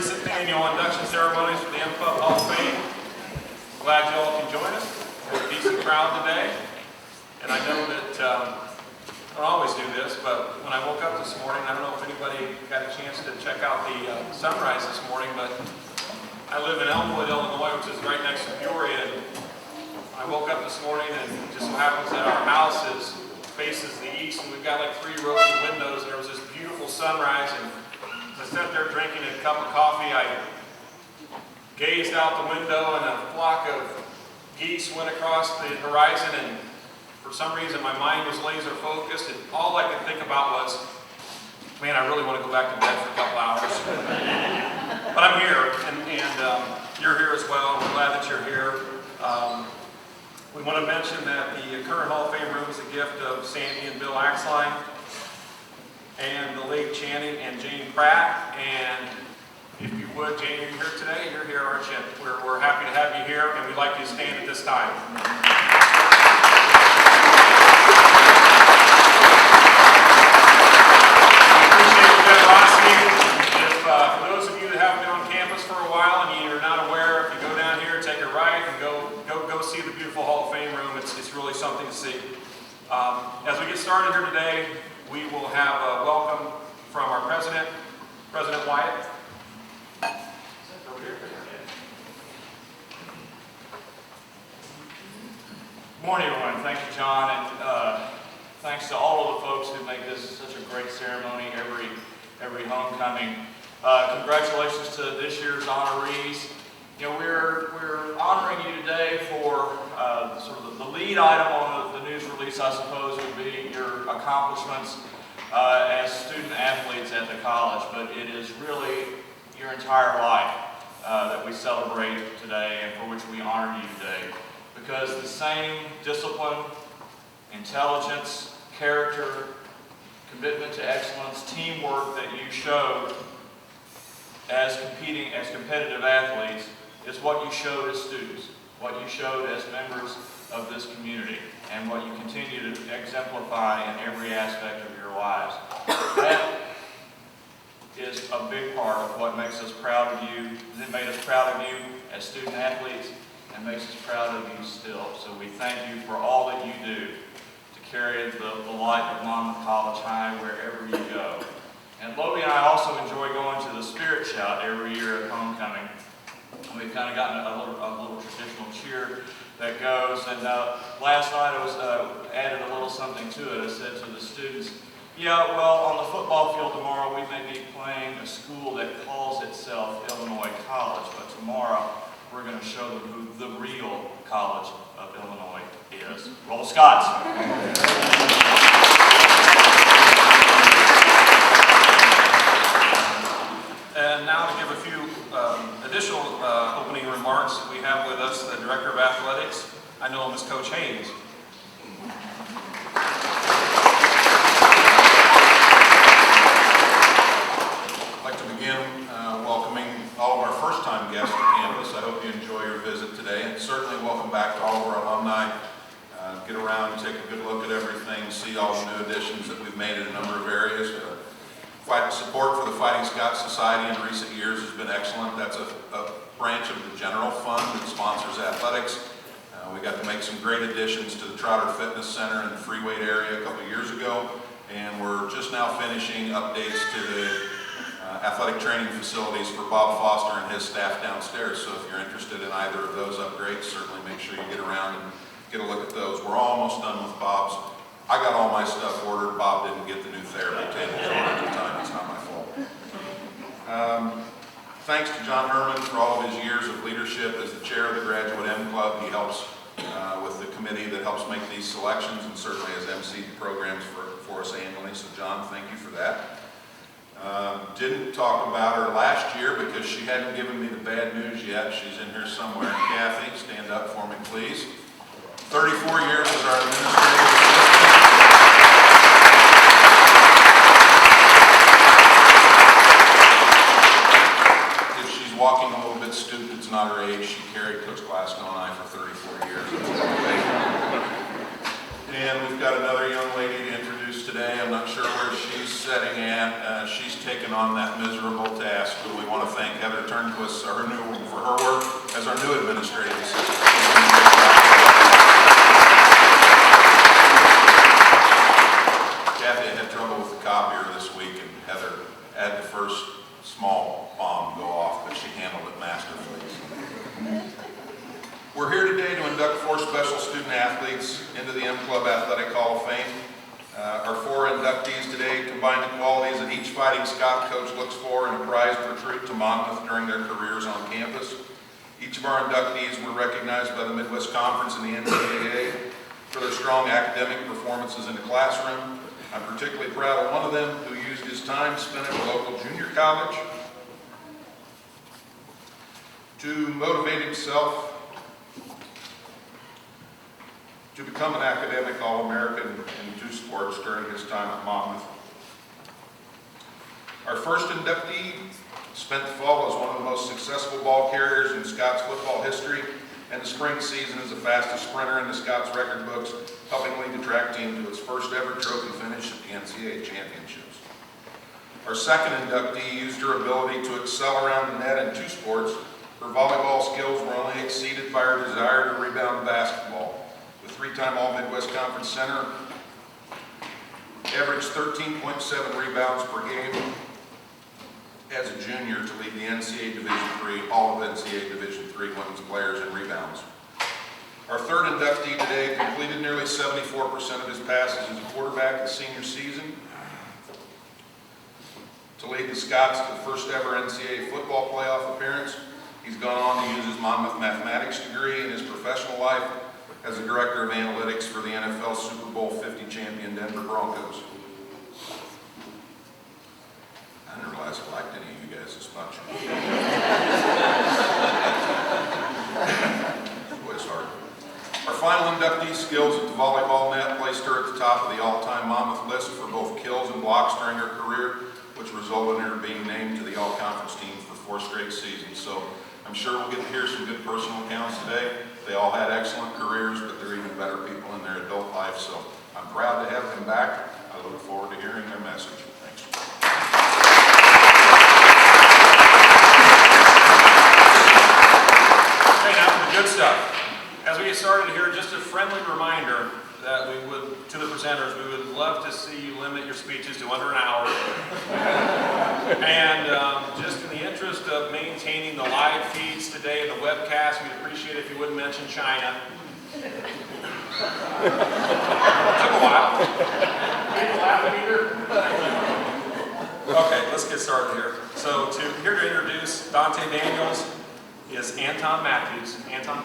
recent annual induction ceremonies for the M Club Hall of Fame. Glad you all can join us. We're a decent crowd today. And I know that I don't always do this, but when I woke up this morning, I don't know if anybody got a chance to check out the sunrise this morning, but I live in Elmwood, Illinois, which is right next to Peoria. And I woke up this morning and it just so happens that our house faces the east, and we've got like 3 rows of windows, and there was this beautiful sunrise. And as I sat there drinking a cup of coffee, I gazed out the window, and a flock of geese went across the horizon, and for some reason my mind was laser focused, and all I could think about was, man, I really want to go back to bed for a couple hours. But I'm here, and you're here as well. We're glad that you're here. We want to mention that the current Hall of Fame room is a gift of Sandy and Bill Axline, and the late Channing and Jane Pratt. And if you would, Jane, you're here today. You're here, aren't you? We're happy to have you here, and we'd like you to stand at this time. For those of you that haven't been on campus for a while and you're not aware, if you go down here, take a right and go see the beautiful Hall of Fame room. It's really something to see. As we get started here today, we will have a welcome from our president, President Wyatt. Over here. Good morning, everyone. Thank you, John, and thanks to all of the folks who make this such a great ceremony every homecoming. Congratulations to this year's honorees. You know, we're honoring you today for sort of the lead item on the news release, I suppose, would be your accomplishments as student athletes at the college, but it is really your entire life that we celebrate today and for which we honor you today. Because the same discipline, intelligence, character, commitment to excellence, teamwork that you showed as competitive athletes is what you showed as students, what you showed as members of this community, and what you continue to exemplify in every aspect of your lives. That is a big part of what makes us proud of you. It made us proud of you as student athletes and makes us proud of you still. So we thank you for all that you do to carry the light of Monmouth College high wherever you go. And Logie and I also enjoy going to the Spirit Shout every year at homecoming. And we've kind of gotten a little traditional cheer that goes. And last night I was added a little something to it. I said to the students, yeah, well, on the football field tomorrow we may be playing a school that calls itself Illinois College, but tomorrow we're going to show them who the real College of Illinois is. Roll Scots! And now to give a few additional opening remarks, we have with us the Director of Athletics. I know him as Coach Haynes. I'd like to begin welcoming all of our first-time guests to campus. I hope you enjoy your visit today, and certainly welcome back to all of our alumni. Get around and take a good look at everything, see all the new additions that we've made in a number of areas. Support for the Fighting Scots Society in recent years has been excellent. That's a branch of the general fund that sponsors athletics. We got to make some great additions to the Trotter Fitness Center in the free weight area a couple years ago, and we're just now finishing updates to the athletic training facilities for Bob Foster and his staff downstairs. So if you're interested in either of those upgrades, certainly make sure you get around and get a look at those. We're almost done with Bob's. I got all my stuff ordered. Bob didn't get the new therapy tables ordered in time. It's not my fault. Thanks to John Herman for all of his years of leadership as the chair of the Graduate M Club. He helps with the committee that helps make these selections, and certainly has emceed the programs for us annually. So John, thank you for that. Didn't talk about her last year because she hadn't given me the bad news yet. She's in here somewhere. Kathy, stand up for me, please. 34 years as our administrative assistant. If she's walking a little bit stupid, it's not her age. She carried Coach Glasgow and I for 34 years. And we've got another young lady to introduce today. I'm not sure where she's sitting at. She's taken on that miserable task, but we want to thank Heather return to us for her work as our new administrative assistant. Kathy had trouble with the copier this week, and Heather had the first small bomb go off, but she handled it masterfully. We're here today to induct 4 special student athletes into the M Club Athletic Hall of Fame. Our 4 inductees today combine the qualities that each Fighting Scot coach looks for in a prized recruit to Monmouth during their careers on campus. Each of our inductees were recognized by the Midwest Conference and the NCAA for their strong academic performances in the classroom. I'm particularly proud of one of them who used his time spent at a local junior college to motivate himself to become an academic All-American in 2 sports during his time at Monmouth. Our first inductee spent the fall as one of the most successful ball carriers in Scots football history, and the spring season as the fastest sprinter in the Scots record books, helping lead the track team to its first ever trophy finish at the NCAA championships. Our second inductee used her ability to excel around the net in 2 sports. Her volleyball skills were only exceeded by her desire to rebound basketball. The 3-time All-Midwest Conference center averaged 13.7 rebounds per game as a junior to lead the NCAA Division III, all of NCAA Division III women's players in rebounds. Our third inductee today completed nearly 74% of his passes as a quarterback his senior season to lead the Scots to the first ever NCAA football playoff appearance. He's gone on to use his Monmouth mathematics degree in his professional life as the Director of Analytics for the NFL Super Bowl 50 champion Denver Broncos. I didn't realize I liked any of you guys this much. It's always hard. Our final inductee skills at the volleyball net placed her at the top of the all-time Monmouth list for both kills and blocks during her career, which resulted in her being named to the all-conference team for 4 straight seasons. So I'm sure we'll get to hear some good personal accounts today. They all had excellent careers, but they're even better people in their adult life. So I'm proud to have them back. I look forward to hearing their message. Thanks. Okay, now for the good stuff. As we get started here, just a friendly reminder that we would, to the presenters, we would love to see you limit your speeches to under an hour. And just in the interest of maintaining the live feeds today and the webcast, we'd appreciate it if you wouldn't mention China. Took a while. People laughing either? Okay, let's get started here. So here to introduce Dante Daniels is Anton Matthews. Anton?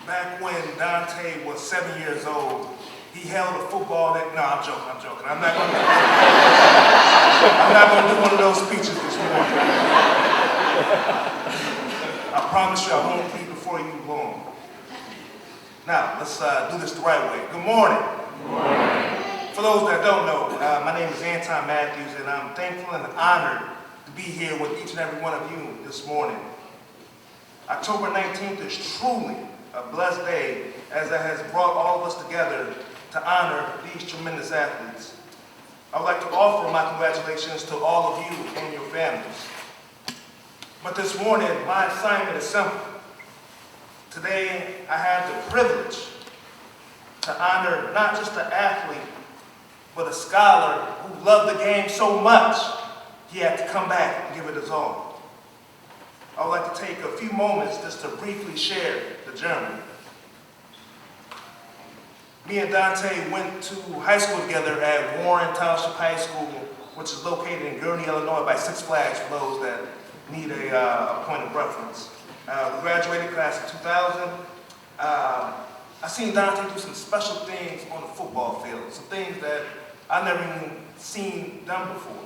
Back when Dante was 7 years old, he held a football that, no, I'm joking. I'm not gonna do one of those speeches this morning. I promise you I won't be before you long. Now, let's do this the right way. Good morning. Good morning. For those that don't know, my name is Anton Matthews, and I'm thankful and honored to be here with each and every one of you this morning. October 19th is truly a blessed day, as it has brought all of us together to honor these tremendous athletes. I would like to offer my congratulations to all of you and your families. But this morning, my assignment is simple. Today, I have the privilege to honor not just an athlete, but a scholar who loved the game so much, he had to come back and give it his all. I would like to take a few moments just to briefly share the journey. Me and Dante went to high school together at Warren Township High School, which is located in Gurney, Illinois, by Six Flags for those that need a point of reference. We graduated class of 2000. I seen Dante do some special things on the football field, some things that I never even seen done before.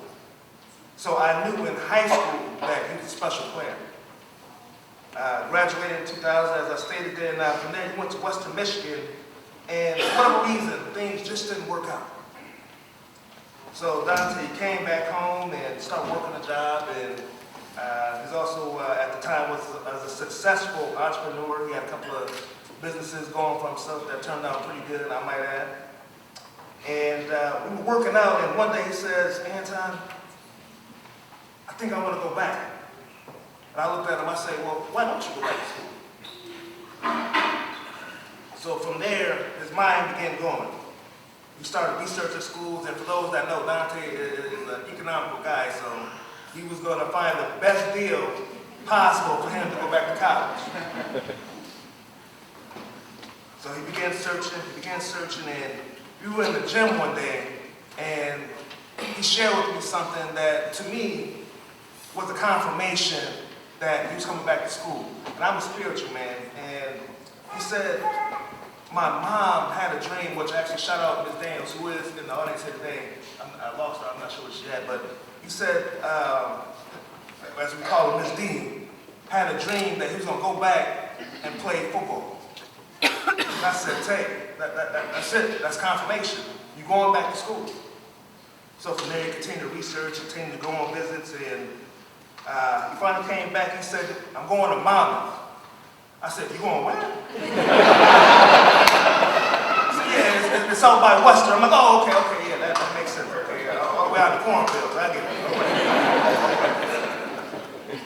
So I knew in high school that he was a special player. Graduated in 2000, as I stated there, and from there he went to Western Michigan, and for whatever reason, things just didn't work out. So Dante came back home and started working a job, and he's also, at the time, was a successful entrepreneur. He had a couple of businesses going for himself that turned out pretty good, I might add. And we were working out, and one day he says, Anton, I think I want to go back. And I looked at him, I said, well, why don't you go back to school? So from there, his mind began going. He started researching schools, and for those that know, Dante is an economical guy, so he was going to find the best deal possible for him to go back to college. So he began searching, and we were in the gym one day, and he shared with me something that, to me, was a confirmation that he was coming back to school. And I'm a spiritual man, and he said, my mom had a dream, which actually shout out Ms. Daniels, who is in the audience here today. I lost her, I'm not sure what she had, but he said, as we call her, Ms. D, had a dream that he was going to go back and play football. And I said, Tay, that's it, that's confirmation. You're going back to school. So from there, he continued to research, continued to go on visits, and he finally came back. He said, I'm going to Monmouth. I said, you going where? He said, yeah, it's out by Western. I'm like, oh, okay, yeah, that makes sense. Okay, yeah, all the way out of the cornfields, I get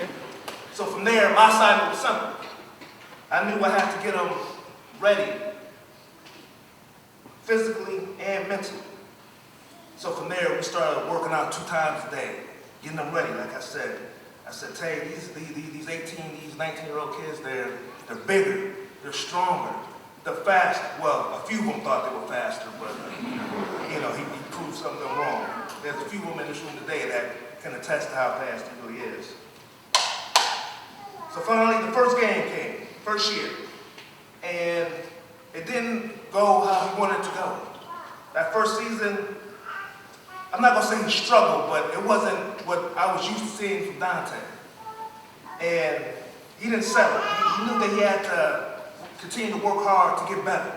it. So from there, my side was simple. I knew I had to get him ready, physically and mentally. So from there, we started working out 2 times a day, getting them ready, like I said. I said, Tay, these 19-year-old kids, they're bigger, they're stronger, they're faster. Well, a few of them thought they were faster, but you know, he proved something wrong. There's a few of them in this room today that can attest to how fast he really is. So finally, the first game came, first year, and it didn't go how he wanted it to go. That first season, I'm not gonna say he struggled, but it wasn't what I was used to seeing from Dante. And he didn't settle. He knew that he had to continue to work hard to get better.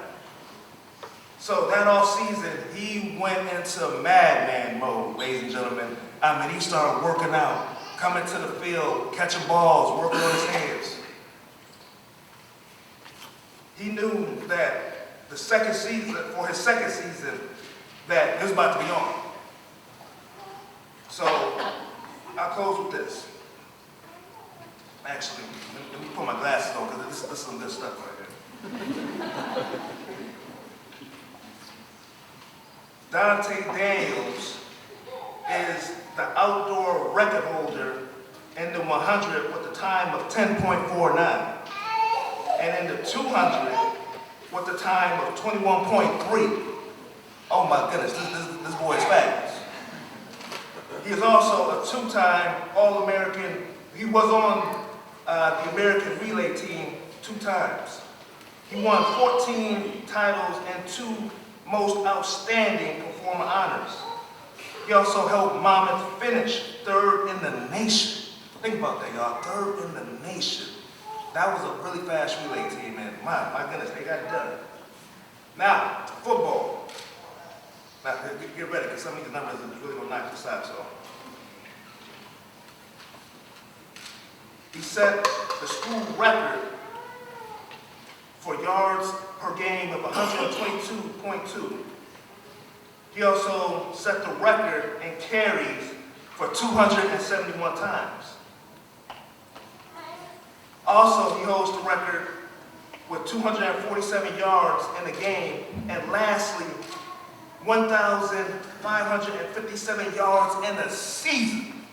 So that off season, he went into madman mode, ladies and gentlemen. I mean, he started working out, coming to the field, catching balls, working on his hands. He knew that for his second season, that it was about to be on. So, I'll close with this. Actually, let me put my glasses on, because this is some good stuff right here. Dante Daniels is the outdoor record holder in the 100 with the time of 10.49. And in the 200 with the time of 21.3. Oh my goodness, this boy is fast. He is also a 2-time All-American. He was on the American relay team 2 times. He won 14 titles and 2 most outstanding performer honors. He also helped Monmouth finish 3rd in the nation. Think about that, y'all, 3rd in the nation. That was a really fast relay team, and my goodness, they got it done. Now, football. Now, get ready, because some of these numbers are really going to knock your socks off. He set the school record for yards per game of 122.2. He also set the record in carries for 271 times. Also, he holds the record with 247 yards in a game, and lastly, 1,557 yards in a season.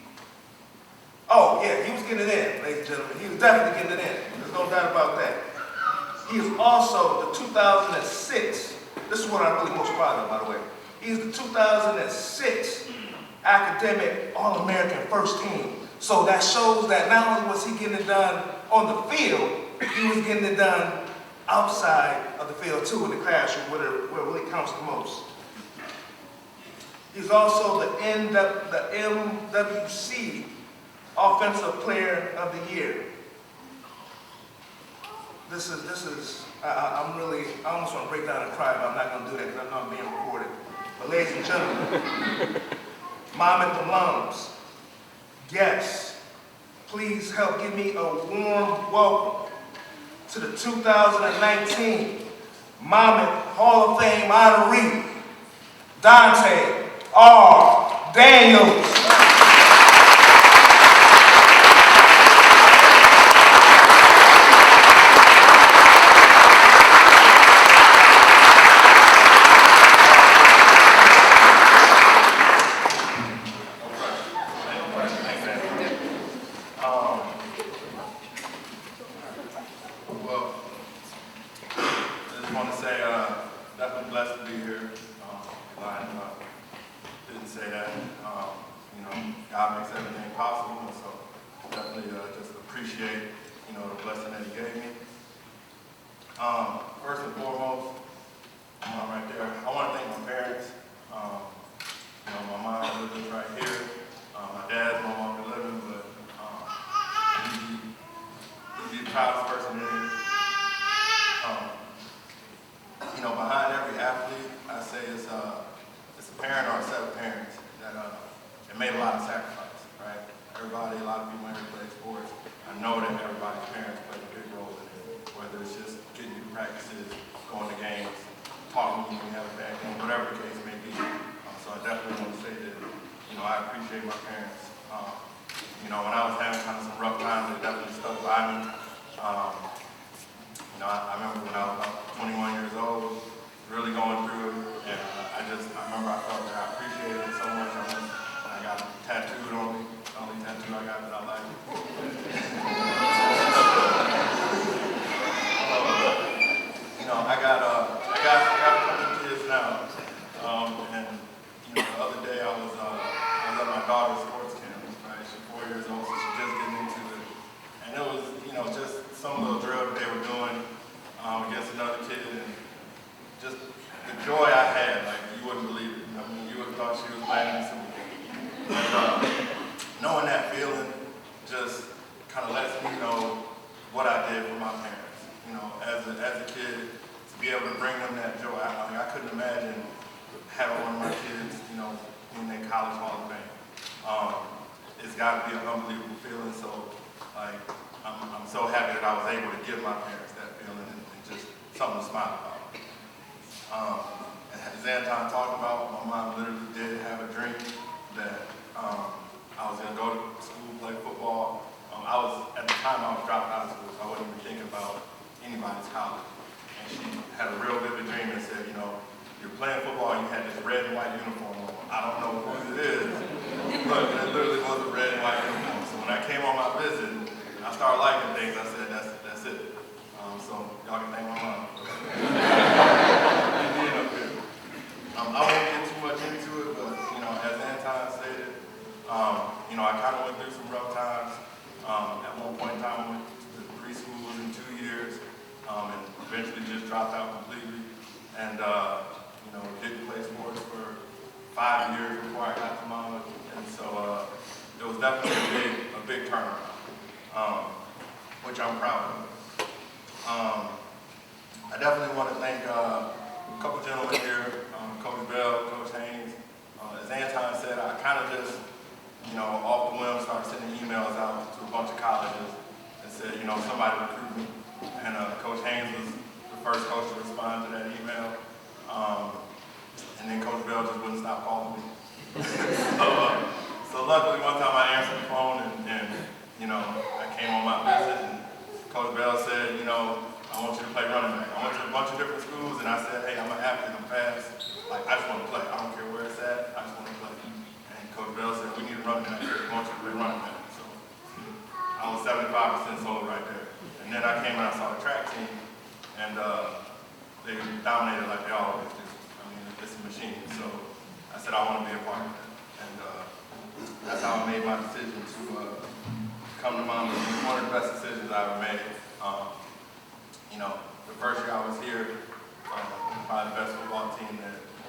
Oh yeah, he was getting it in, ladies and gentlemen. He was definitely getting it in. There's no doubt about that. He is also the 2006, this is what I'm really most proud of, by the way. He's the 2006 academic All-American first team. So that shows that not only was he getting it done on the field, he was getting it done outside of the field too, in the classroom, where it really counts the most. He's also the MWC Offensive Player of the Year. I almost want to break down and cry, but I'm not going to do that because I know I'm being recorded. But and gentlemen, Monmouth alums, guests, please help give me a warm welcome to the 2019 Monmouth Hall of Fame honoree, Dante R. Daniels. First and foremost, right there, I want to thank my parents. My mom lives right here. My dad's no longer living, but he's the proudest person in here. Behind every athlete, I say it's a parent or a set of parents that made a lot of sacrifice, right? A lot of people in here play sports. I know that everybody's parents play a big role in it, whether it's just getting you practices, going to games, talking to you when you have a bad game, whatever the case may be. So I definitely want to say that, I appreciate my parents. When I was having kind of some rough times, they definitely stuck by me. I remember when I was about 21 years old, really going through it, and I remember I felt that I appreciated it so much. I got tattooed on me, the only tattoo I got that I like. I got a couple kids now, and the other day I was at my daughter's sports camp. Right, she's 4 years old, so she's just getting into it, and it was just some little drill that they were doing against another kid, and just the joy I had, like you wouldn't believe it. You would have thought she was playing some. Knowing that feeling just kind of lets me know what I did for my parents. As a kid, to be able to bring them that joy. I couldn't imagine having one of my kids, in their college Hall of Fame. It's got to be an unbelievable feeling. So, I'm so happy that I was able to give my parents that feeling and just something to smile about. As Anton talked about, my mom literally did have a dream that I was going to go to school, play football. At the time I was dropping out of school, so I wasn't even thinking about anybody's college. And she had a real vivid dream and said, you're playing football and you had this red and white uniform on. I don't know who it is, but it literally was a red and white uniform. So when I came on my visit, I started liking things. I said, that's it. So y'all can thank my mom. I won't get too much into it, but as Anton stated, I kind of went through some rough times. At one point in time, I went to 3 schools in 2 years, and eventually just dropped out completely. And didn't play sports for 5 years before I got to Monmouth, and so it was definitely a big turnaround, which I'm proud of. I definitely want to thank a couple gentlemen here, Coach Bell, Coach Haynes. As Anton said, I kind of just, off the whim started sending emails out to a bunch of colleges and said, somebody recruit me. And Coach Haynes was the first coach to respond to that email. And then Coach Bell just wouldn't stop calling me. So luckily one time I answered the phone and I came on my visit and Coach Bell said, I want you to play running back. I went to a bunch of different schools and I said, hey, I'm an athlete, I'm fast. I just want to play. I don't care where it's at, I just want to play. And Coach Bell said, we need a running back here. We want you to play running back. So I was 75% sold right there. And then I came and I saw the track team and they dominated like they always do. It's a machine. So I said I want to be a part of that. And that's how I made my decision to come to Monmouth. It was one of the best decisions I ever made. The first year I was here, probably the best football team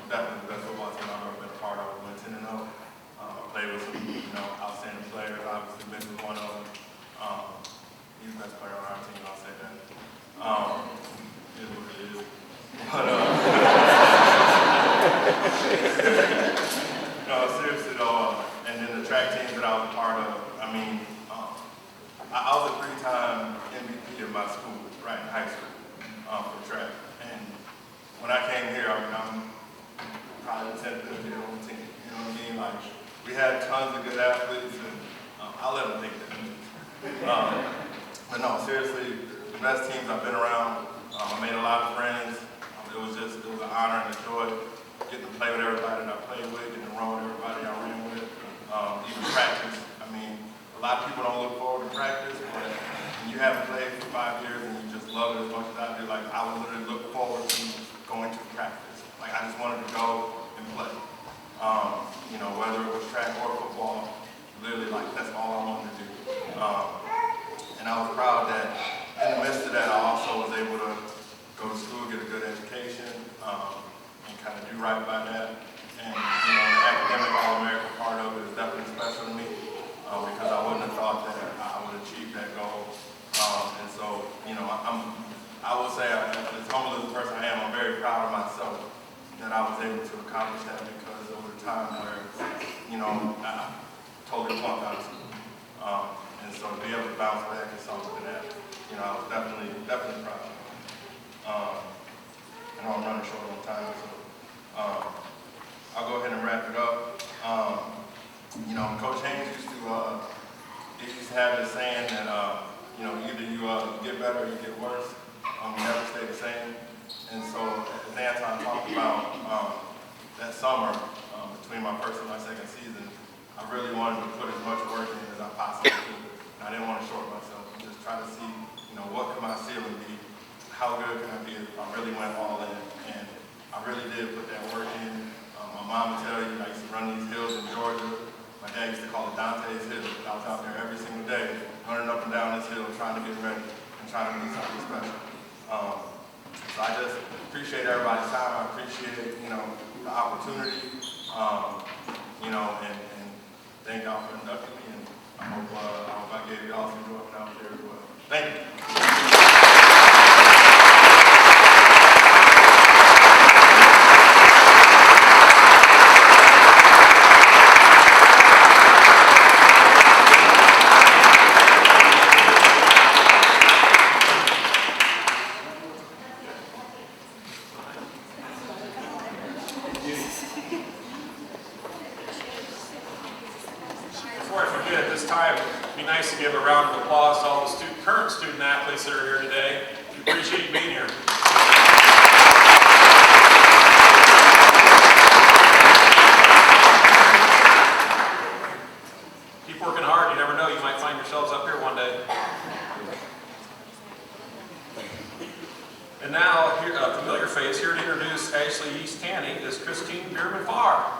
definitely the best football team I've ever been a part of. We went 10-0. I played with some, outstanding players. Obviously, Mitch was one of them. He's the best player on our team, I'll say that. It is what it is. But, And then the track teams that I was a part of, I mean, I was a 3-time MVP of my school, right, in high school, for track. And when I came here, I'm probably the 10th, 15th on the team. You know what I mean? Like, we had tons of good athletes, and I'll let them think that. But no, seriously, the best teams I've been around. I made a lot of friends. It was an honor and a joy getting to play with everybody that I played with, getting to run with everybody I ran with, even practice. I mean, a lot of people don't look forward to practice, but when you haven't played for 5 years and you just love it as much as I do, like I would literally look forward to going to practice. Like I just wanted to go and play. You know, whether it was track or football, literally like that's all I wanted to do. And I was proud that in the midst of that, I also was able to go to school, get a good education, and kind of do right by that. And, you know, the academic All-American part of it is definitely special to me because I wouldn't have thought that I would achieve that goal. And so, you know, I would say, as humble as the person I am, I'm very proud of myself that I was able to accomplish that because there was a time where, you know, I totally flunked out of school. And so to be able to bounce back is something that, you know, I was definitely proud of. I know I'm running short on time, so I'll go ahead and wrap it up. You know, Coach Haynes used to have this saying that, you know, either you get better or you get worse. You never stay the same. And so, as Anton talked about that summer, between my first and my second season, I really wanted to put as much work in as I possibly could. And I didn't want to short myself. Just try to see, you know, what could my ceiling be? How good can I be if I really went all in? And I really did put that work in. My mom would tell you, I used to run these hills in Georgia. My dad used to call it Dante's Hill. I was out there every single day, running up and down this hill, trying to get ready and trying to do something special. So I just appreciate everybody's time. I appreciate, you know, the opportunity, you know, and thank y'all for inducting me. And I hope I gave y'all some enjoyment out there as well. Thank you. Before I forget, at this time, it'd be nice to give a round of applause to all the current student athletes that are here today. We appreciate you being here. Keep working hard. You never know, you might find yourselves up here one day. And now, here, a familiar face here to introduce Ashley Yeast Tanney is Christine Bierman-Farr.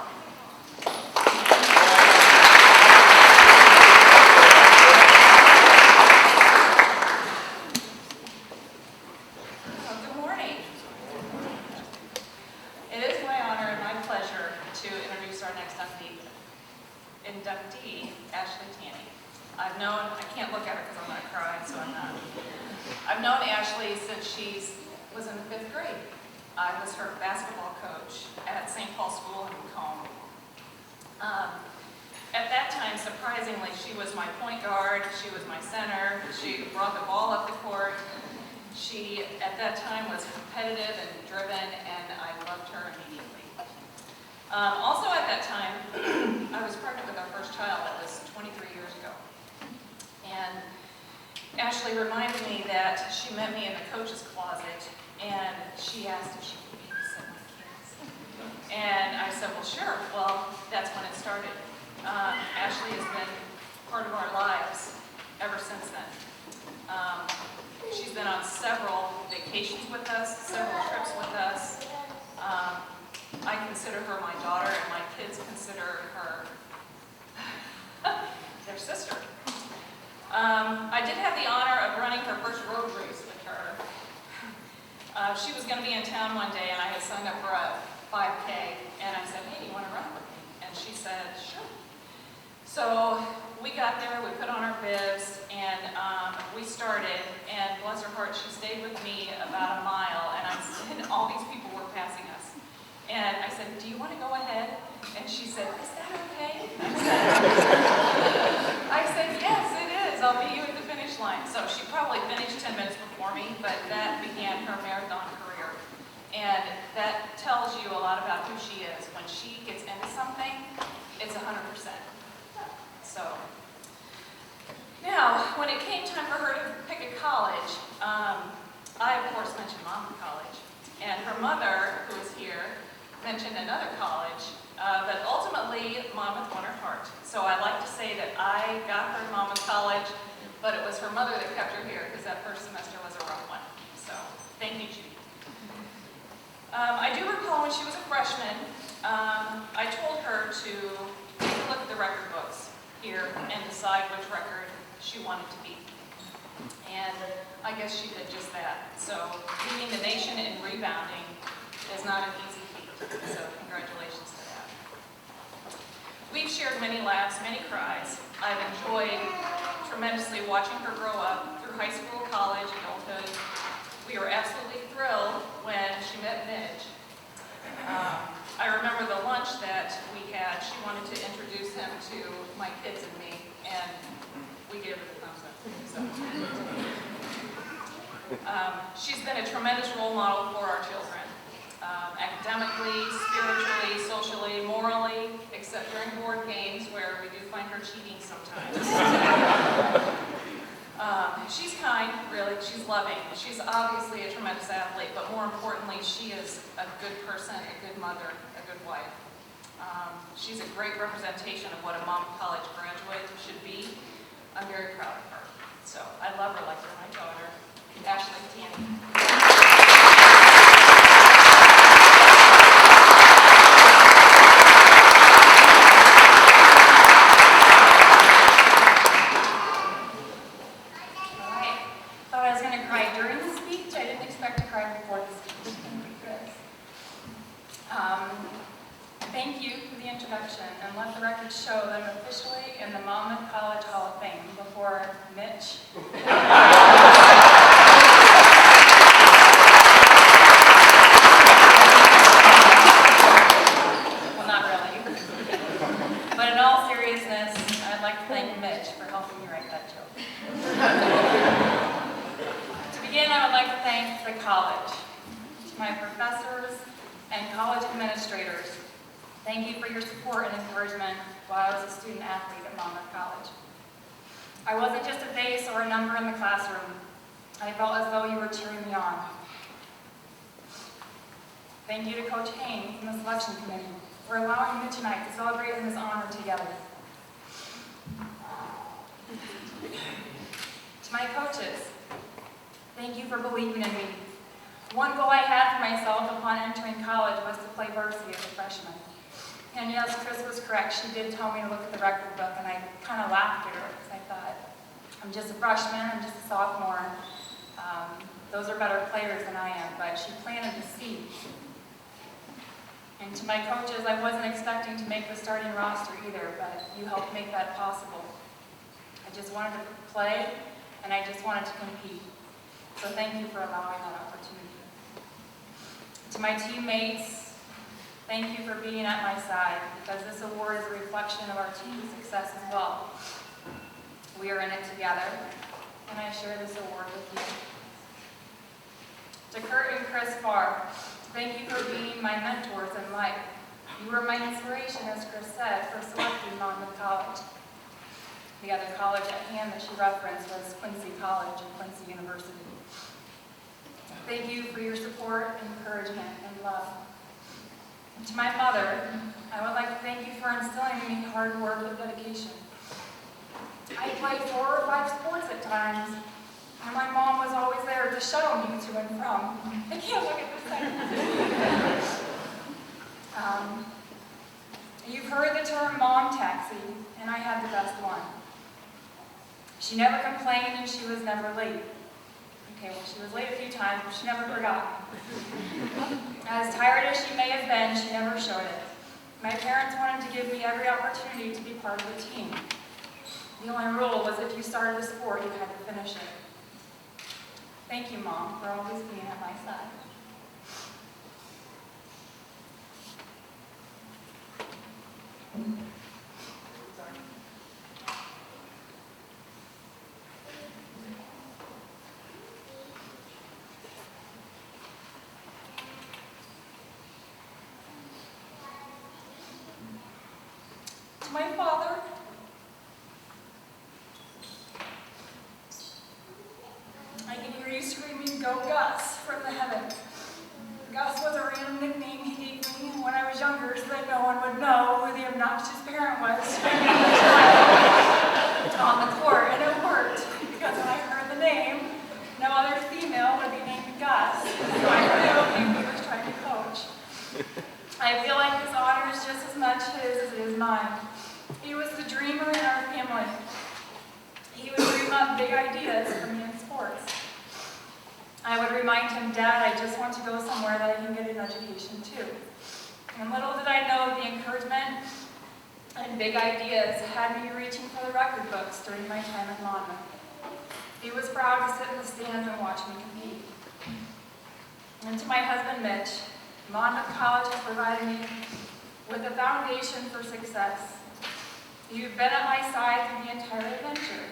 Inductee, Ashley Tanney. I can't look at her because I'm going to cry, so I'm not. I've known Ashley since she was in the 5th grade. I was her basketball coach at St. Paul School in Goin. At that time, surprisingly, she was my point guard, she was my center, she brought the ball up the court. She, at that time, was competitive and driven, and I loved her immediately. Also at that time, I was pregnant with our first child. That was 23 years ago. And Ashley reminded me that she met me in the coach's closet and she asked if she could babysit my kids. And I said, well, sure. Well, that's when it started. Ashley has been part of our lives ever since then. She's been on several vacations with us, several trips with us. I consider her my daughter, and my kids consider her their sister. I did have the honor of running her first road race with her. She was going to be in town one day, and I had signed up for a 5K, and I said, hey, do you want to run with me? And she said, sure. So we got there, we put on our bibs, and we started, and bless her heart, she stayed with me about a mile, and all these people were passing us. And I said, do you want to go ahead? And she said, is that okay? I said, yes, it is. I'll meet you at the finish line. So she probably finished 10 minutes before me, but that began her marathon career. And that tells you a lot about who she is. When she gets into something, it's 100%. So now, when it came time for her to pick a college, I, of course, mentioned Monmouth College. And her mother, who is here, mentioned another college, but ultimately, Monmouth won her heart. So I like to say that I got her to Monmouth College, but it was her mother that kept her here, because that first semester was a rough one. So, thank you, Judy. I do recall when she was a freshman, I told her to take a look at the record books here and decide which record she wanted to beat. And I guess she did just that. So leading the nation in rebounding is not an easy feat. So congratulations to that. We've shared many laughs, many cries. I've enjoyed tremendously watching her grow up through high school, college, adulthood. We were absolutely thrilled when she met Mitch. I remember the lunch that we had. She wanted to introduce him to my kids and me, and we gave her the thumbs up. So. She's been a tremendous role model for our children, academically, spiritually, socially, morally, except during board games where we do find her cheating sometimes. She's kind, really. She's loving. She's obviously a tremendous athlete, but more importantly, she is a good person, a good mother, a good wife. She's a great representation of what a Monmouth College graduate should be. I'm very proud of her. So I love her like you're my daughter, Ashley Tanney. Thank you for the introduction, and let the record show that I'm officially in the Monmouth College Hall of Fame before Mitch. Well, not really. But in all seriousness, I'd like to thank Mitch for helping me write that joke. To begin, I would like to thank the college, my professors, and college administrators. Thank you for your support and encouragement while I was a student athlete at Monmouth College. I wasn't just a face or a number in the classroom. I felt as though you were cheering me on. Thank you to Coach Jaime from the selection committee for allowing Mitch and I to celebrate in this honor together. To my coaches, thank you for believing in me. One goal I had for myself upon entering college was to play varsity as a freshman. And yes, Chris was correct. She did tell me to look at the record book, and I kind of laughed at her because I thought, I'm just a freshman, I'm just a sophomore. Those are better players than I am, but she planted the seed. And to my coaches, I wasn't expecting to make the starting roster either, but you helped make that possible. I just wanted to play, and I just wanted to compete. So thank you for allowing that opportunity. To my teammates, thank you for being at my side, because this award is a reflection of our team's success as well. We are in it together, and I share this award with you. To Kurt and Chris Farr, thank you for being my mentors in life. You were my inspiration, as Chris said, for selecting Monmouth College. The other college at hand that she referenced was Quincy College and Quincy University. Thank you for your support, encouragement, and love. And to my mother, I would like to thank you for instilling in me hard work and dedication. I played 4 or 5 sports at times, and my mom was always there to shuttle me to and from. I can't look at this thing. You've heard the term mom taxi, and I had the best one. She never complained, and she was never late. Okay, well, she was late a few times, but she never forgot me. As tired as she may have been, she never showed it. My parents wanted to give me every opportunity to be part of the team. The only rule was if you started a sport, you had to finish it. Thank you, Mom, for always being at my side. To my father, I can hear you screaming, "Go Gus," from the heavens. Gus was a random nickname he gave me when I was younger so that no one would know who the obnoxious parent was on the court, and it worked, because when I heard the name, no other female would be named Gus, so I knew he was trying to coach. I feel like this honor is just as much his as it is mine. He was the dreamer in our family. He would dream up big ideas for me in sports. I would remind him, "Dad, I just want to go somewhere that I can get an education too." And little did I know the encouragement and big ideas had me reaching for the record books during my time at Monmouth. He was proud to sit in the stands and watch me compete. And to my husband, Mitch, Monmouth College has provided me with a foundation for success. You've been at my side through the entire adventure.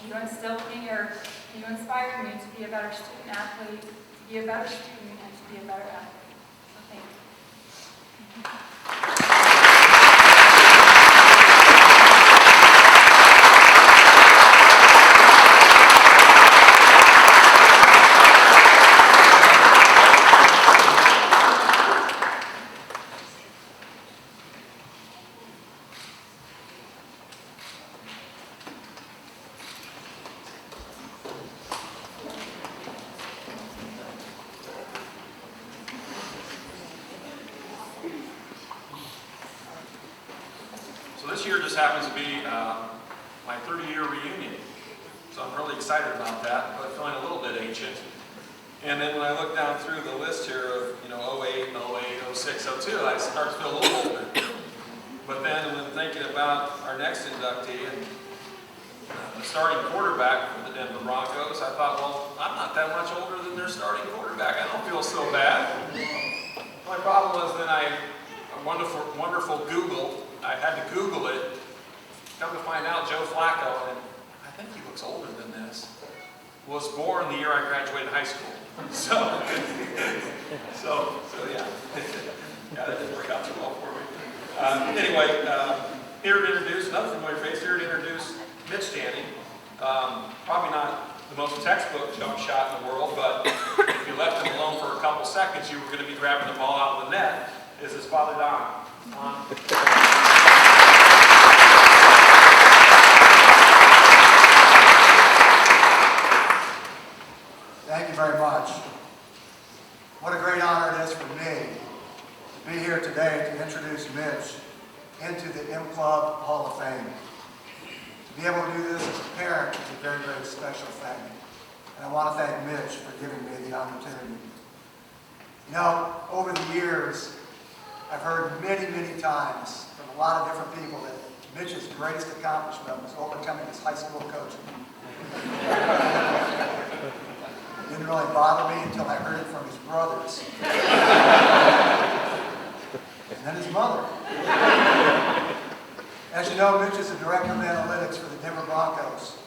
You instilled me, or you inspired me to be a better student athlete, to be a better student, and to be a better athlete. So thank you. So this year just happens to be my 30-year reunion. So I'm really excited about that, but feeling a little bit ancient. And then when I look down through the list here of, 08, 08, 06, 02, I start to feel a little older. But then when thinking about our next inductee and the starting quarterback for the Denver Broncos, I thought, well, I'm not that much older than their starting quarterback. I don't feel so bad. My problem was then a wonderful Google. I had to Google it. Come to find out, Joe Flacco, and I think he looks older than this, was born the year I graduated high school. So yeah. Yeah, that didn't work out too well for me. Anyway, here to introduce, another familiar face, here to introduce Mitch Tanney. Probably not the most textbook jump shot in the world, but if you left him alone for a couple seconds, you were going to be grabbing the ball out of the net, is his father, Don. Thank you very much. What a great honor it is for me to be here today to introduce Mitch into the M Club Hall of Fame. To be able to do this as a parent is a very, very special thing. And I want to thank Mitch for giving me the opportunity. Over the years, I've heard many, many times from a lot of different people that Mitch's greatest accomplishment was overcoming his high school coaching. It didn't really bother me until I heard it from his brothers. And then his mother. As you know, Mitch is the director of analytics for the Denver Broncos.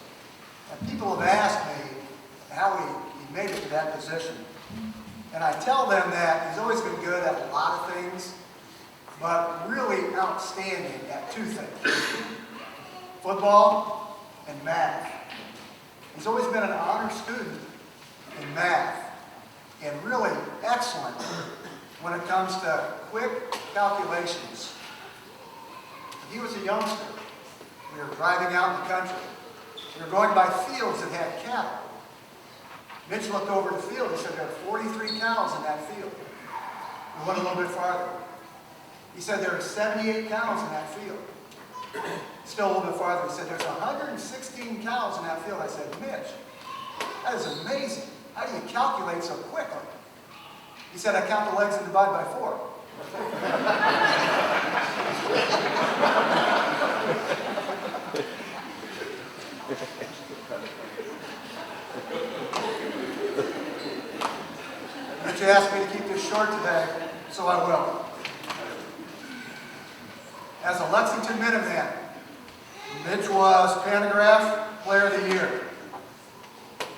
And people have asked me how he made it to that position. And I tell them that he's always been good at a lot of things, but really outstanding at two things: football and math. He's always been an honor student in math, and really excellent when it comes to quick calculations. He was a youngster. We were driving out in the country. We were going by fields that had cattle. Mitch looked over the field. He said, there are 43 cows in that field. We went a little bit farther. He said, there are 78 cows in that field. Still a little bit farther. He said, there's 116 cows in that field. I said, Mitch, that is amazing. How do you calculate so quickly? He said, I count the legs and divide by 4. Mitch asked me to keep this short today, so I will. As a Lexington Minuteman, Mitch was Pantograph Player of the Year.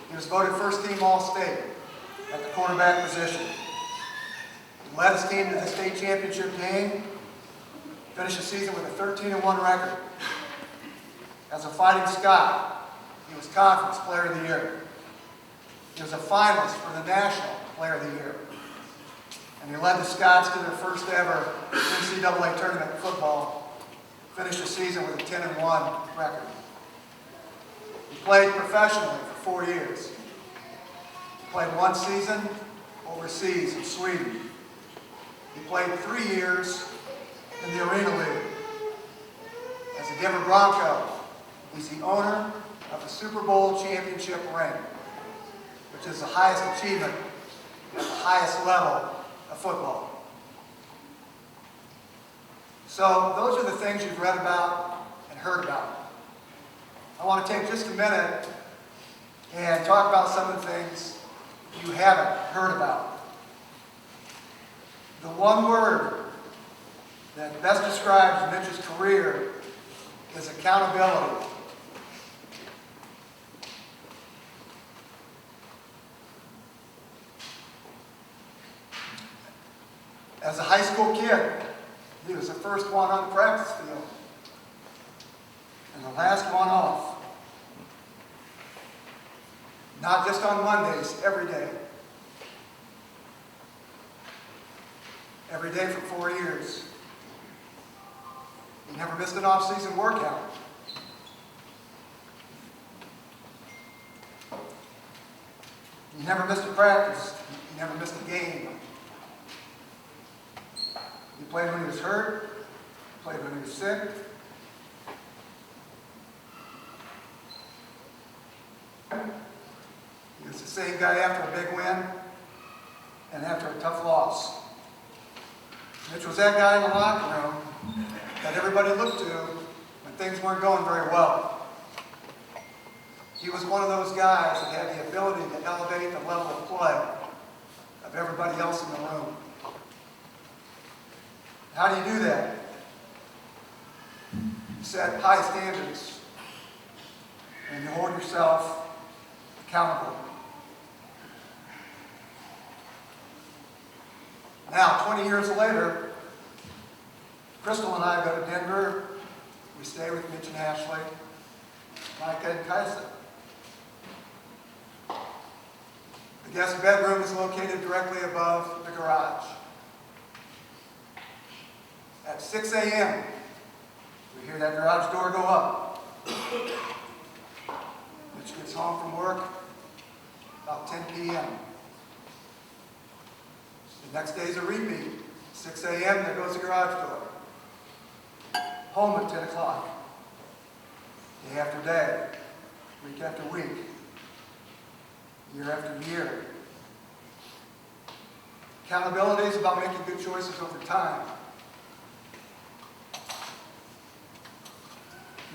He was voted first team All-State at the quarterback position. He led his team to the state championship game, finished the season with a 13-1 record. As a Fighting Scot, he was Conference Player of the Year. He was a finalist for the National Player of the Year. And he led the Scots to their first ever NCAA tournament in football, finished the season with a 10-1 record. He played professionally for 4 years. He played 1 season overseas in Sweden. He played 3 years in the Arena League. As a Denver Bronco, he's the owner of the Super Bowl championship ring, which is the highest achievement at the highest level of football. So those are the things you've read about and heard about. I want to take just a minute and talk about some of the things you haven't heard about. The one word that best describes Mitch's career is accountability. As a high school kid, he was the first one on the practice field and the last one off. Not just on Mondays, every day. Every day for 4 years. He never missed an off-season workout. He never missed a practice. He never missed a game. He played when he was hurt. He played when he was sick. He was the same guy after a big win and after a tough loss. Mitch was that guy in the locker room that everybody looked to when things weren't going very well. He was one of those guys that had the ability to elevate the level of play of everybody else in the room. How do you do that? You set high standards and you hold yourself accountable. Now, 20 years later, Crystal and I go to Denver. We stay with Mitch and Ashley, Micah and Kaisa. The guest bedroom is located directly above the garage. At 6 a.m., we hear that garage door go up. Mitch gets home from work about 10 p.m. The next day's a repeat. 6 a.m., there goes the garage door. Home at 10 o'clock. Day after day, week after week, year after year. Accountability is about making good choices over time.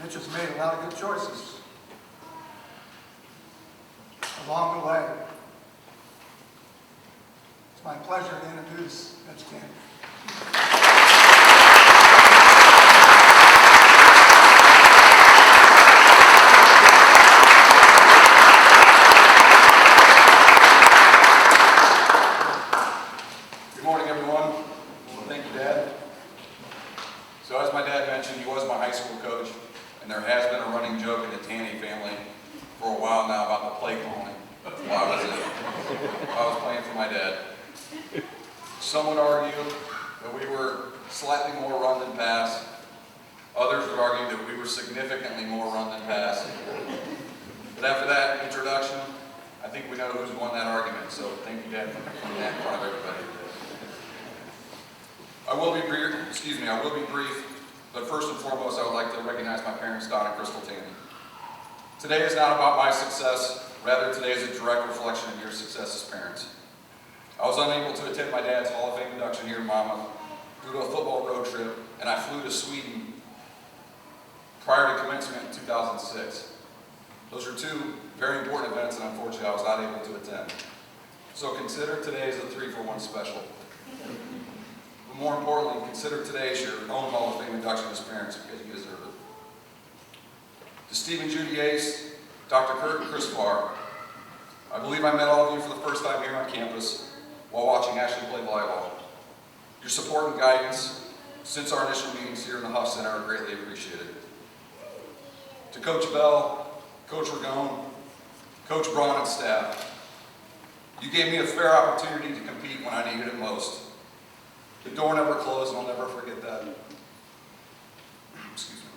Mitch has made a lot of good choices along the way. It's my pleasure to introduce Mitch Tanney. Good morning, everyone. Thank you, Dad. So as my dad mentioned, he was my high school coach, and there has been a running joke in the Tanney family for a while now about the play calling while I was playing for my dad. Some would argue that we were slightly more run than pass. Others would argue that we were significantly more run than pass. But after that introduction, I think we know who's won that argument. So thank you, Dad, for putting that in front of everybody. I will be brief, but first and foremost, I would like to recognize my parents, Don and Crystal Tanney. Today is not about my success, rather today is a direct reflection of your success as parents. I was unable to attend my dad's Hall of Fame induction here in Monmouth due to a football road trip, and I flew to Sweden prior to commencement in 2006. Those are two very important events, and unfortunately I was not able to attend. So consider today as a 3-for-1 special. But more importantly, consider today as your own Hall of Fame induction experience because you deserve it. To Steve and Judy Yeast, Dr. Kurt and Chris Farr, I believe I met all of you for the first time here on campus while watching Ashley play volleyball. Your support and guidance since our initial meetings here in the Huff Center are greatly appreciated. To Coach Bell, Coach Goin, Coach Braun and staff, you gave me a fair opportunity to compete when I needed it most. The door never closed, and I'll never forget that. Excuse me.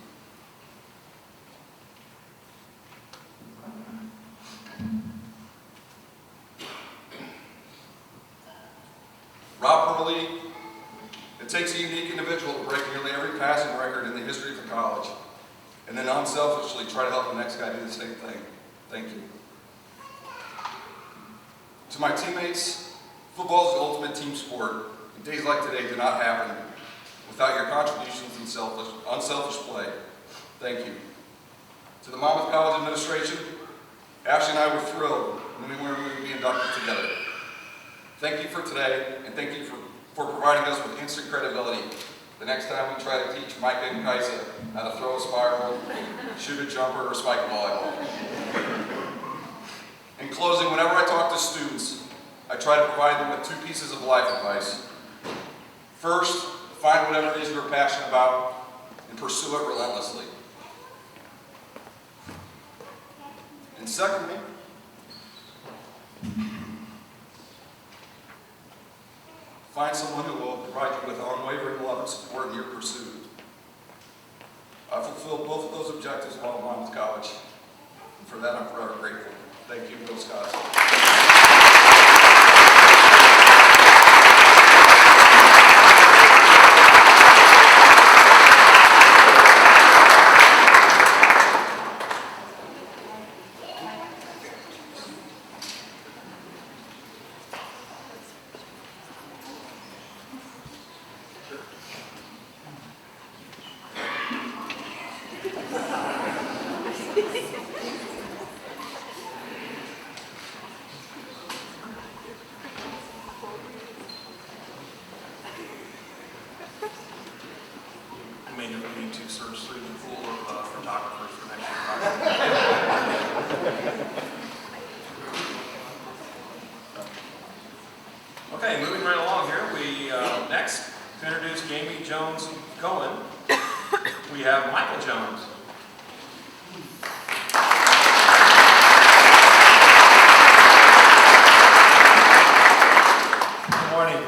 Rob Hurley, it takes a unique individual to break nearly every passing record in the history of the college, and then unselfishly try to help the next guy do the same thing. Thank you. To my teammates, football is the ultimate team sport, and days like today do not happen without your contributions and unselfish play. Thank you. To the Monmouth College administration, Ashley and I were thrilled when we were able to be inducted together. Thank you for today, and thank you for providing us with instant credibility. The next time we try to teach Micah and Kaisa how to throw a spiral, shoot a jumper, or spike a volleyball. In closing, whenever I talk to students, I try to provide them with 2 pieces of life advice. First, find whatever it is you're passionate about and pursue it relentlessly. And secondly, find someone who will provide you with unwavering love and support in your pursuit. I fulfilled both of those objectives while at Monmouth College, and for that I'm forever grateful. Thank you, Bill Scott. May need to search through the pool of photographers for next year. Okay, moving right along here, we next to introduce Jaime Jones Goin, we have Michael Jones. Good morning.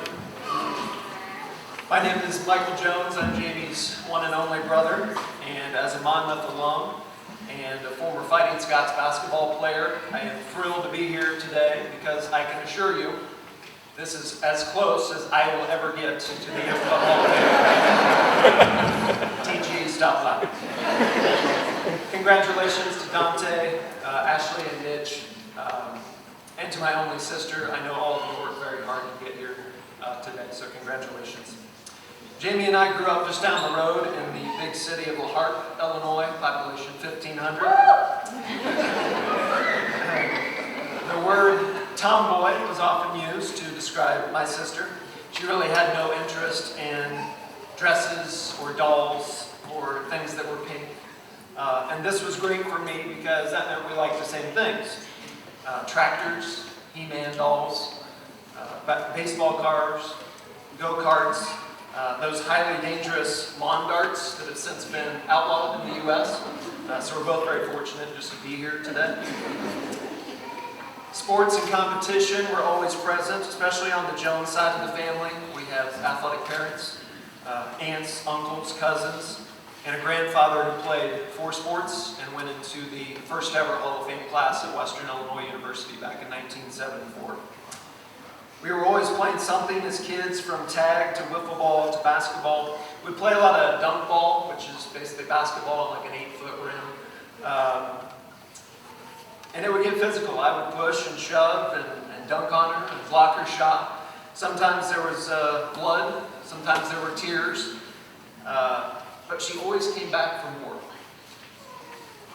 My name is Michael Jones. I'm Jamie's one and only brother, and as a Monmouth alum and a former Fighting Scots basketball player, I am thrilled to be here today because I can assure you this is as close as I will ever get to the football game. TG, stop by. Congratulations to Dante, Ashley, and Mitch, and to my only sister. I know all of you worked very hard to get here today, so congratulations. Jamie and I grew up just down the road in the big city of La Harpe, Illinois, population 1,500. The word tomboy was often used to describe my sister. She really had no interest in dresses or dolls or things that were pink. And this was great for me because that meant we liked the same things. Tractors, He-Man dolls, baseball cars, go-karts, those highly dangerous lawn darts that have since been outlawed in the U.S. So we're both very fortunate just to be here today. Sports and competition were always present, especially on the Jones side of the family. We have athletic parents, aunts, uncles, cousins, and a grandfather who played 4 sports and went into the first ever Hall of Fame class at Western Illinois University back in 1974. We were always playing something as kids, from tag to wiffle ball to basketball. We'd play a lot of dunk ball, which is basically basketball on like an 8-foot rim. And it would get physical. I would push and shove and dunk on her and block her shot. Sometimes there was blood, sometimes there were tears, but she always came back for more.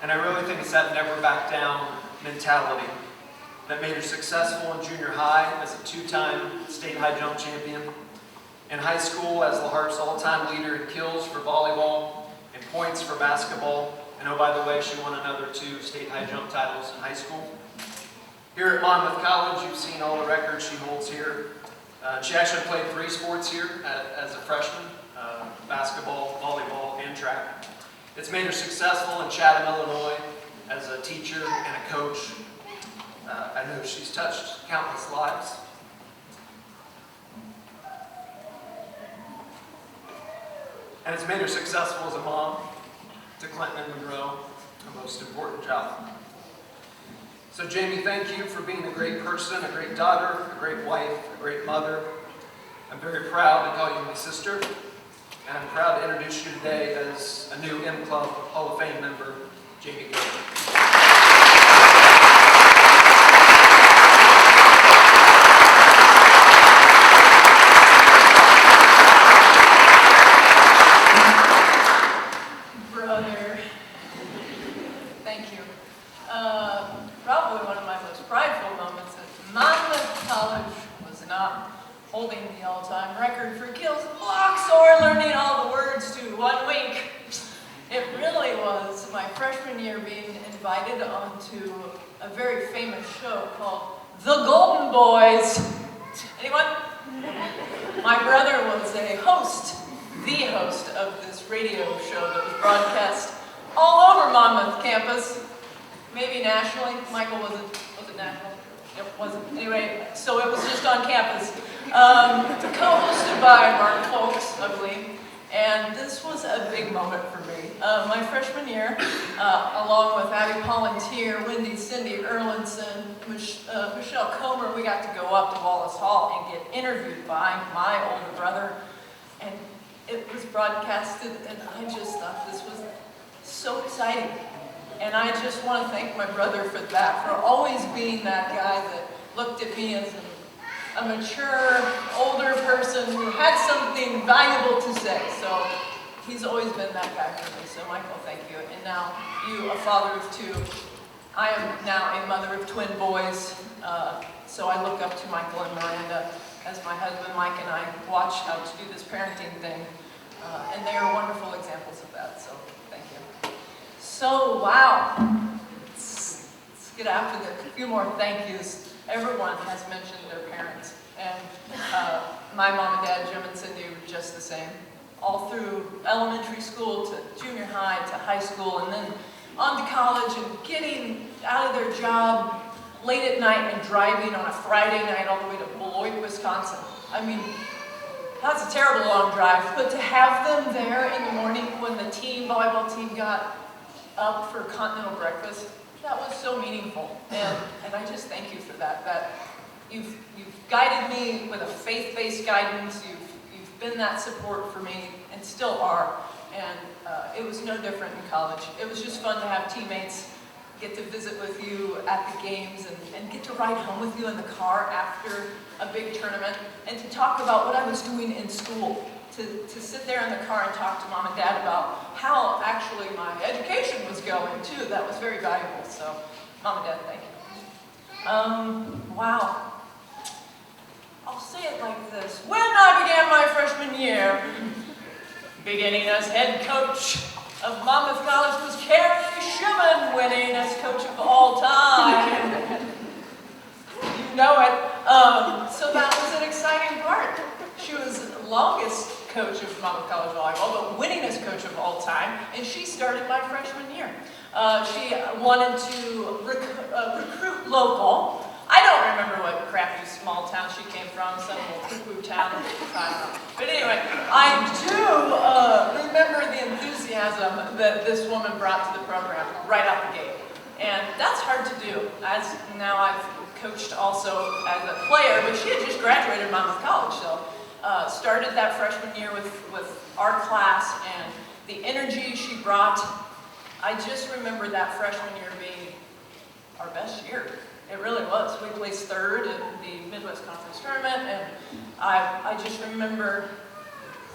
And I really think it's that never back down mentality that made her successful in junior high as a 2-time state high jump champion, In high school, as La Harpe's all-time leader in kills for volleyball and points for basketball. And oh, by the way, she won another 2 state high jump titles in high school. Here at Monmouth College, you've seen all the records she holds here. She actually played 3 sports here as a freshman, basketball, volleyball, and track. It's made her successful in Chatham, Illinois, as a teacher and a coach. I know she's touched countless lives. And it's made her successful as a mom to Clinton and Monroe, her most important job. So Jaime, thank you for being a great person, a great daughter, a great wife, a great mother. I'm very proud to call you my sister, and I'm proud to introduce you today as a new M Club Hall of Fame member, Jaime Goin. Brother, thank you. Probably one of my most prideful moments at Monmouth College was not holding the all-time record for kills and blocks or learning all the words to 1 week. It really was my freshman year being invited onto a very famous show called The Golden Boys. Anyone? My brother was a host, the host of this radio show that was broadcast all over Monmouth campus, maybe nationally. Michael, was it national? It wasn't. Anyway, so it was just on campus. Co-hosted by Mark Folks, I believe. And this was a big moment for me. My freshman year, along with Abby Palantir, Wendy, Cindy Erlinson, Michelle Comer, we got to go up to Wallace Hall and get interviewed by my older brother. And it was broadcasted, and I just thought this was so exciting. And I just want to thank my brother for that, for always being that guy that looked at me as a mature, older person who had something valuable to say. So he's always been that guy for me. So Michael, thank you. And now you, a father of 2. I am now a mother of twin boys. So I look up to Michael and Miranda as my husband Mike and I watch how to do this parenting thing. And they are wonderful examples of that. So thank you. So, wow. Let's get after this. A few more thank yous. Everyone has mentioned their parents. And my mom and dad, Jim and Cindy, were just the same. All through elementary school to junior high to high school, and then on to college and getting out of their job late at night and driving on a Friday night all the way to Beloit, Wisconsin. I mean, that's a terrible long drive, but to have them there in the morning when the volleyball team got up for continental breakfast, that was so meaningful. And I just thank you for that. That you've guided me with a faith-based guidance. You've been that support for me and still are. And it was no different in college. It was just fun to have teammates, get to visit with you at the games, and get to ride home with you in the car after a big tournament, and to talk about what I was doing in school. To sit there in the car and talk to mom and dad about how actually my education was going too. That was very valuable. So, mom and dad, thank you. Wow. I'll say it like this. When I began my freshman year, beginning as head coach of Monmouth College was Carrie Schumann, winning as coach of all time. You know it. So that was an exciting part. She was the longest coach of Monmouth College volleyball, but winningest coach of all time, and she started my freshman year. She wanted to recruit local. I don't remember what crappy small town she came from, some little cuckoo town. But anyway, I do remember the enthusiasm that this woman brought to the program right out the gate. And that's hard to do, as now I've coached also as a player, but she had just graduated Monmouth College, so started that freshman year with our class, and the energy she brought. I just remember that freshman year being our best year. It really was. We placed 3rd in the Midwest Conference Tournament, and I just remember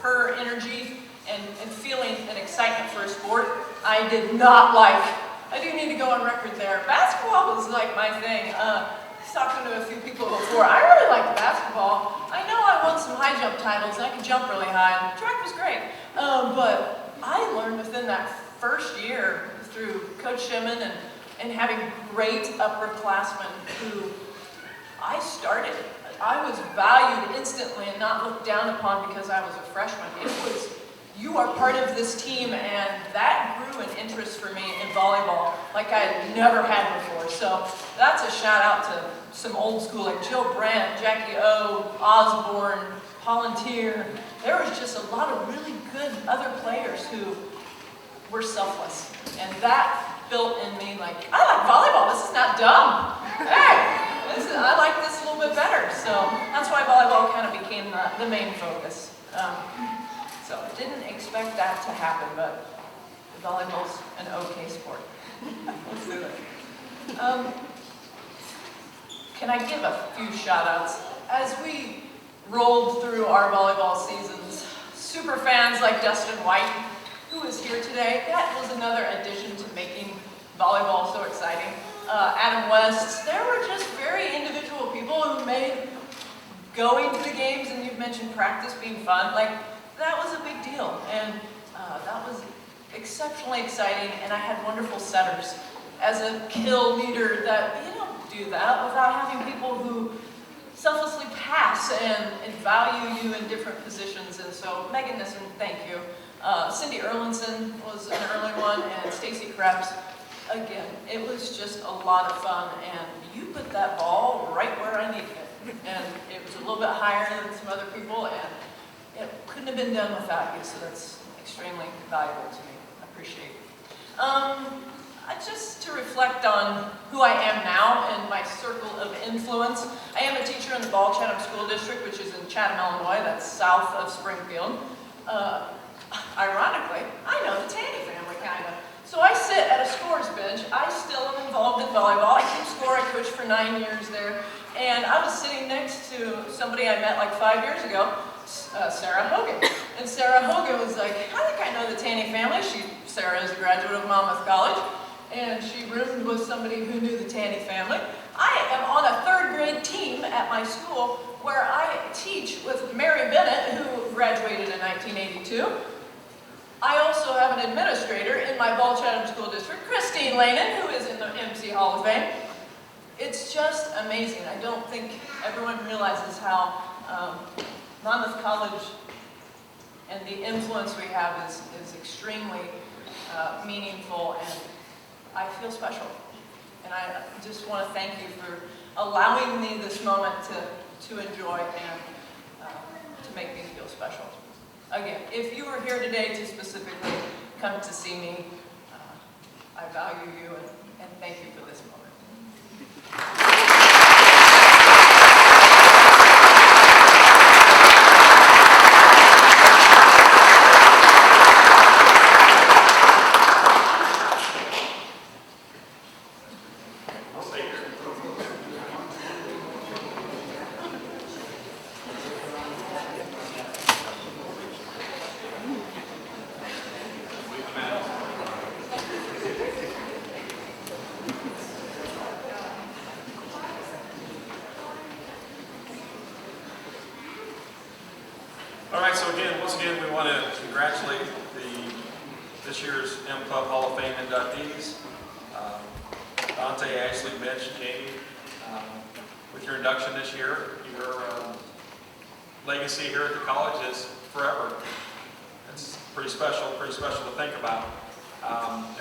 her energy and feeling an excitement for a sport I did not like. I do need to go on record there. Basketball was like my thing. I was talking to a few people before. I really liked basketball. I know I I won some high jump titles, and I could jump really high. Track was great. But I learned within that first year through Coach Shimon and having great upperclassmen who I started. I was valued instantly and not looked down upon because I was a freshman. It was, you are part of this team, and that grew an interest for me in volleyball like I had never had before. So that's a shout out to some old school like Jill Brandt, Jackie O, Osborne, Palantir. There was just a lot of really good other players who were selfless. And that built in me like, I like volleyball, this is not dumb. Hey, I like this a little bit better. So that's why volleyball kind of became the main focus. So I didn't expect that to happen, but volleyball's an okay sport. Let's do it. Can I give a few shout outs? As we rolled through our volleyball seasons, super fans like Dustin White, who is here today, that was another addition to making volleyball so exciting. Adam West, there were just very individual people who made going to the games, and you've mentioned practice being fun, like that was a big deal. And that was exceptionally exciting, and I had wonderful setters. As a kill leader, that you don't do that without having people who selflessly pass and value you in different positions. And so Megan Nissen, thank you. Cindy Erlinson was an early one, and Stacy Krebs. Again, it was just a lot of fun, and you put that ball right where I needed it. And it was a little bit higher than some other people, and it couldn't have been done without you, so that's extremely valuable to me. I appreciate it. Just to reflect on who I am now and my circle of influence, I am a teacher in the Ball Chatham School District, which is in Chatham, Illinois. That's south of Springfield. Ironically, I know the Tanney family, kind of. So I sit at a scores bench. I still am involved in volleyball. I keep score. I coached for 9 years there. And I was sitting next to somebody I met like 5 years ago, Sarah Hogan. And Sarah Hogan was like, I think I know the Tanney family. Sarah is a graduate of Monmouth College. And she roomed with somebody who knew the Tanney family. I am on a 3rd grade team at my school where I teach with Mary Bennett, who graduated in 1982. I also have an administrator in my Ball Chatham School District, Christine Lanin, who is in the MC Hall of Fame. It's just amazing. I don't think everyone realizes how Monmouth College and the influence we have is extremely meaningful, and I feel special. And I just want to thank you for allowing me this moment to enjoy and to make me feel special. Again, if you are here today to specifically come to see me, I value you and thank you for this moment. All right, so once again, we want to congratulate this year's M Club Hall of Fame inductees. Dante, Ashley, Mitch, Jaime, with your induction this year, your legacy here at the college is forever. It's pretty special to think about.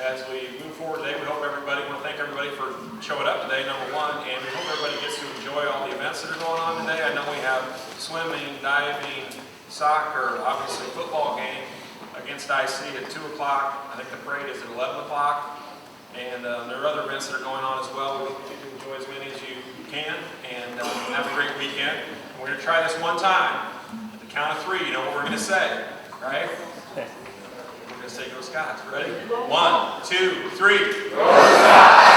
As we move forward today, we want to thank everybody for showing up today, number one, and we hope everybody gets to enjoy all the events that are going on today. I know we have swimming, diving, soccer, obviously football game against IC at 2 o'clock. I think the parade is at 11 o'clock. And there are other events that are going on as well. We hope you enjoy as many as you can and have a great weekend. And we're going to try this one time. At the count of 3, you know what we're going to say, right? We're going to say Go Scots. Ready? 1, 2, 3. Go Scots!